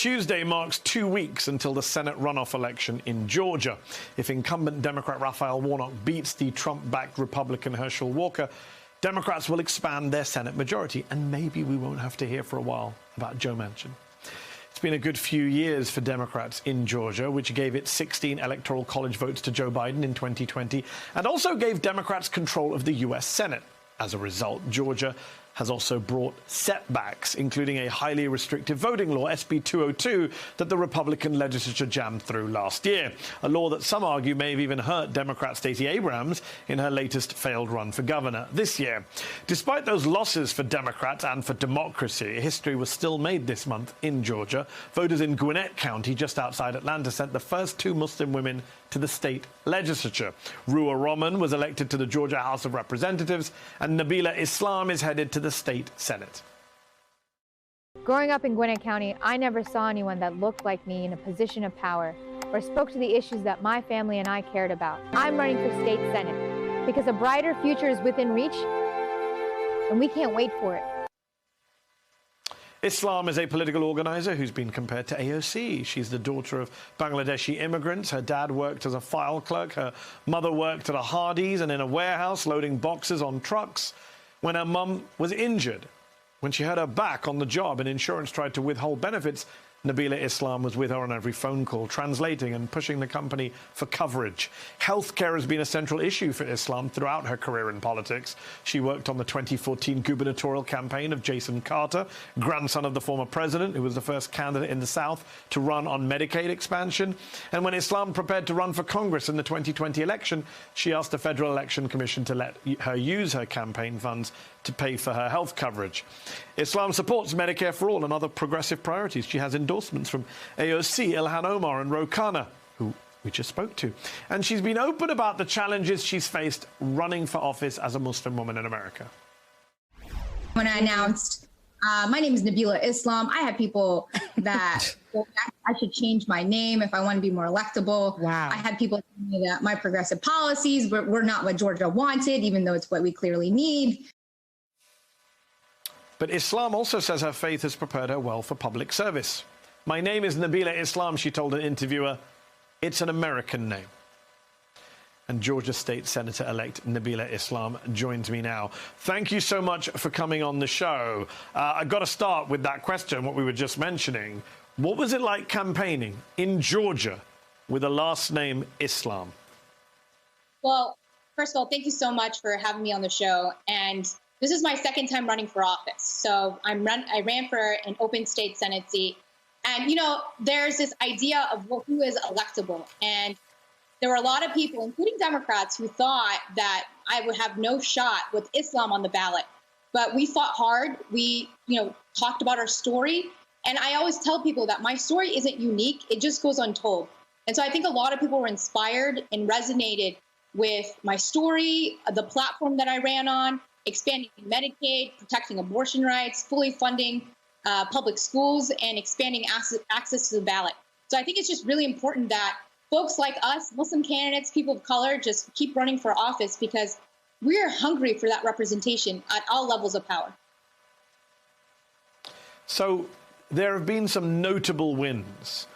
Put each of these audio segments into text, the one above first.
Tuesday marks 2 weeks until the Senate runoff election in Georgia. If incumbent Democrat Raphael Warnock beats the Trump-backed Republican Herschel Walker, Democrats will expand their Senate majority, and maybe we won't have to hear for a while about Joe Manchin. It's been a good few years for Democrats in Georgia, which gave its 16 Electoral College votes to Joe Biden in 2020 and also gave Democrats control of the U.S. Senate. As a result, Georgia has also brought setbacks, including a highly restrictive voting law, SB 202, that the Republican legislature jammed through last year, a law that some argue may have even hurt Democrat Stacey Abrams in her latest failed run for governor this year. Despite those losses for Democrats and for democracy, history was still made this month in Georgia. Voters in Gwinnett County, just outside Atlanta, sent the first 2 Muslim women to the state legislature. Ruwa Rahman was elected to the Georgia House of Representatives, and Nabila Islam is headed to the state Senate. Growing up in Gwinnett County, I never saw anyone that looked like me in a position of power or spoke to the issues that my family and I cared about. I'm running for state Senate because a brighter future is within reach, and we can't wait for it. Islam is a political organizer who's been compared to AOC. She's the daughter of Bangladeshi immigrants. Her dad worked as a file clerk. Her mother worked at a Hardee's and in a warehouse loading boxes on trucks when her mum was injured. When she hurt her back on the job and insurance tried to withhold benefits, Nabila Islam was with her on every phone call, translating and pushing the company for coverage. Healthcare has been a central issue for Islam throughout her career in politics. She worked on the 2014 gubernatorial campaign of Jason Carter, grandson of the former president, who was the first candidate in the South to run on Medicaid expansion. And when Islam prepared to run for Congress in the 2020 election, she asked the Federal Election Commission to let her use her campaign funds to pay for her health coverage. Islam supports Medicare for All and other progressive priorities. She has endorsements from AOC, Ilhan Omar and Ro Khanna, who we just spoke to. And she's been open about the challenges she's faced running for office as a Muslim woman in America. When I announced, my name is Nabila Islam, I had people that I should change my name if I want to be more electable. Wow. I had people tell me that my progressive policies were not what Georgia wanted, even though it's what we clearly need. But Islam also says her faith has prepared her well for public service. My name is Nabila Islam, she told an interviewer. It's an American name. And Georgia State Senator-elect Nabila Islam joins me now. Thank you so much for coming on the show. I've got to start with that question, what we were just mentioning. What was it like campaigning in Georgia with a last name Islam? Well, first of all, thank you so much for having me on the show. And this is my second time running for office. So I ran for an open state Senate seat. And, you know, there's this idea of who is electable. And there were a lot of people, including Democrats, who thought that I would have no shot with Islam on the ballot. But we fought hard. We, talked about our story. And I always tell people that my story isn't unique. It just goes untold. And so I think a lot of people were inspired and resonated with my story, the platform that I ran on, expanding Medicaid, protecting abortion rights, fully funding public schools, and expanding access to the ballot. So I think it's just really important that folks like us, Muslim candidates, people of color, just keep running for office because we're hungry for that representation at all levels of power. So there have been some notable wins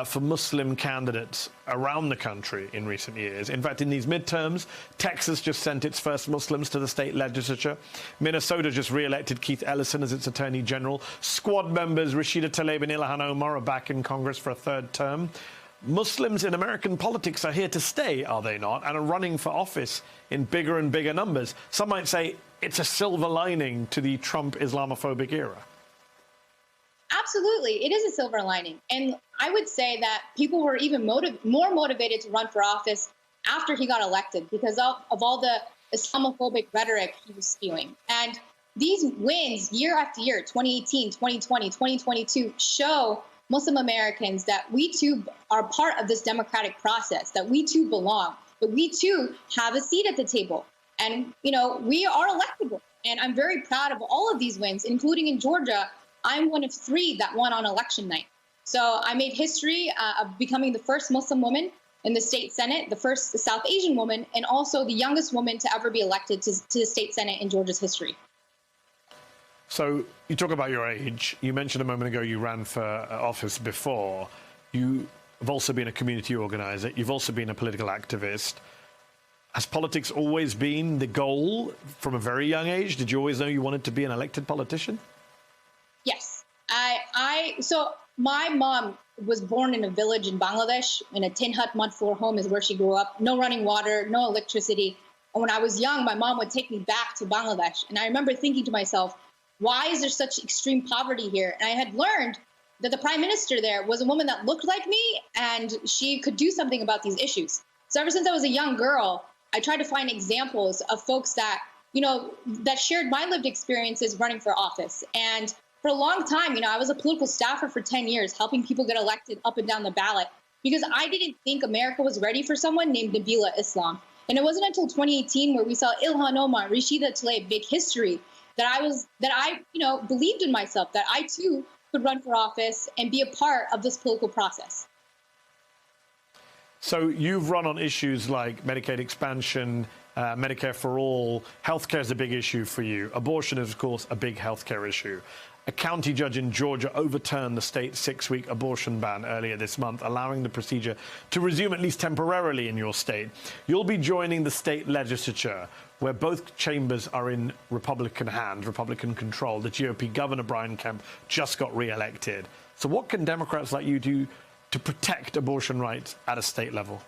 for Muslim candidates around the country in recent years. In fact, in these midterms, Texas just sent its first Muslims to the state legislature. Minnesota just re-elected Keith Ellison as its attorney general. Squad members Rashida Tlaib and Ilhan Omar are back in Congress for a third term. Muslims in American politics are here to stay, are they not, and are running for office in bigger and bigger numbers. Some might say it's a silver lining to the Trump Islamophobic era. Absolutely. It is a silver lining. And I would say that people were even more motivated to run for office after he got elected because of all the Islamophobic rhetoric he was spewing. And these wins year after year, 2018, 2020, 2022, show Muslim Americans that we too are part of this democratic process, that we too belong, that we too have a seat at the table. And, we are electable. And I'm very proud of all of these wins, including in Georgia. I'm one of 3 that won on election night. So I made history of becoming the first Muslim woman in the state Senate, the first South Asian woman, and also the youngest woman to ever be elected to the state Senate in Georgia's history. So you talk about your age. You mentioned a moment ago you ran for office before. You have also been a community organizer. You've also been a political activist. Has politics always been the goal from a very young age? Did you always know you wanted to be an elected politician? Yes. So my mom was born in a village in Bangladesh, in a tin hut mud floor home is where she grew up. No running water, no electricity. And when I was young, my mom would take me back to Bangladesh. And I remember thinking to myself, why is there such extreme poverty here? And I had learned that the prime minister there was a woman that looked like me, and she could do something about these issues. So ever since I was a young girl, I tried to find examples of folks that, that shared my lived experiences running for office. And for a long time, I was a political staffer for 10 years, helping people get elected up and down the ballot, because I didn't think America was ready for someone named Nabila Islam. And it wasn't until 2018 where we saw Ilhan Omar, Rashida Tlaib make history that I believed in myself, that I too could run for office and be a part of this political process. So you've run on issues like Medicaid expansion, Medicare for all. Healthcare is a big issue for you. Abortion is, of course, a big healthcare issue. A county judge in Georgia overturned the state's 6-week abortion ban earlier this month, allowing the procedure to resume at least temporarily in your state. You'll be joining the state legislature, where both chambers are in Republican hands, Republican control. The GOP governor, Brian Kemp, just got re-elected. So what can Democrats like you do to protect abortion rights at a state level?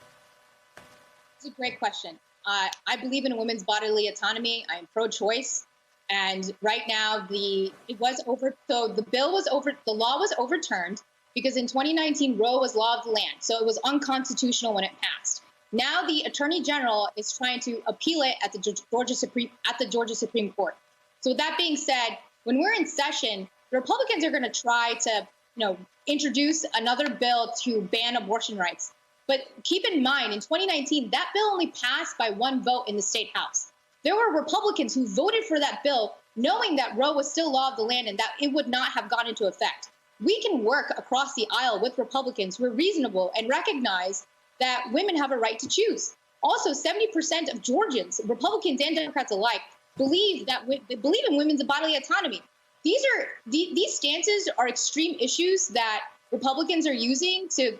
It's a great question. I believe in women's bodily autonomy. I am pro-choice. And right now, the law was overturned because in 2019, Roe was law of the land. So it was unconstitutional when it passed. Now the Attorney General is trying to appeal it at the Georgia Supreme Court. So with that being said, when we're in session, the Republicans are going to try to, introduce another bill to ban abortion rights. But keep in mind, in 2019, that bill only passed by one vote in the state house. There were Republicans who voted for that bill knowing that Roe was still law of the land and that it would not have gone into effect. We can work across the aisle with Republicans who are reasonable and recognize that women have a right to choose. Also, 70% of Georgians, Republicans and Democrats alike, believe in women's bodily autonomy. These stances are extreme issues that Republicans are using to,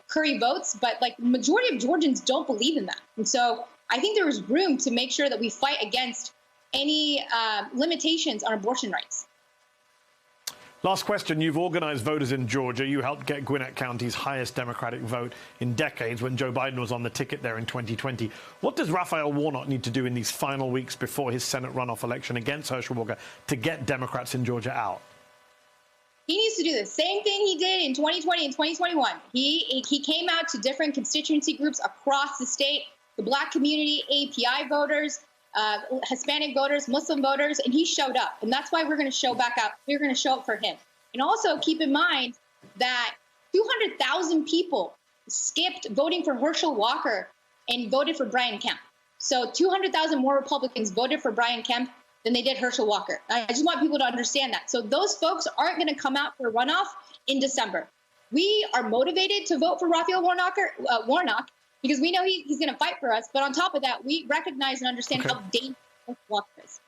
curry votes, but the majority of Georgians don't believe in that. And so I think there is room to make sure that we fight against any limitations on abortion rights. Last question. You've organized voters in Georgia. You helped get Gwinnett County's highest Democratic vote in decades when Joe Biden was on the ticket there in 2020. What does Raphael Warnock need to do in these final weeks before his Senate runoff election against Herschel Walker to get Democrats in Georgia out? He needs to do the same thing he did in 2020 and 2021. He came out to different constituency groups across the state, the Black community, API voters, Hispanic voters, Muslim voters, and he showed up. And that's why we're going to show back up. We're going to show up for him. And also keep in mind that 200,000 people skipped voting for Herschel Walker and voted for Brian Kemp. So 200,000 more Republicans voted for Brian Kemp than they did Herschel Walker. I just want people to understand that. So those folks aren't going to come out for a runoff in December. We are motivated to vote for Raphael Warnock because we know he's going to fight for us. But on top of that, we recognize and understand how dangerous Walker is.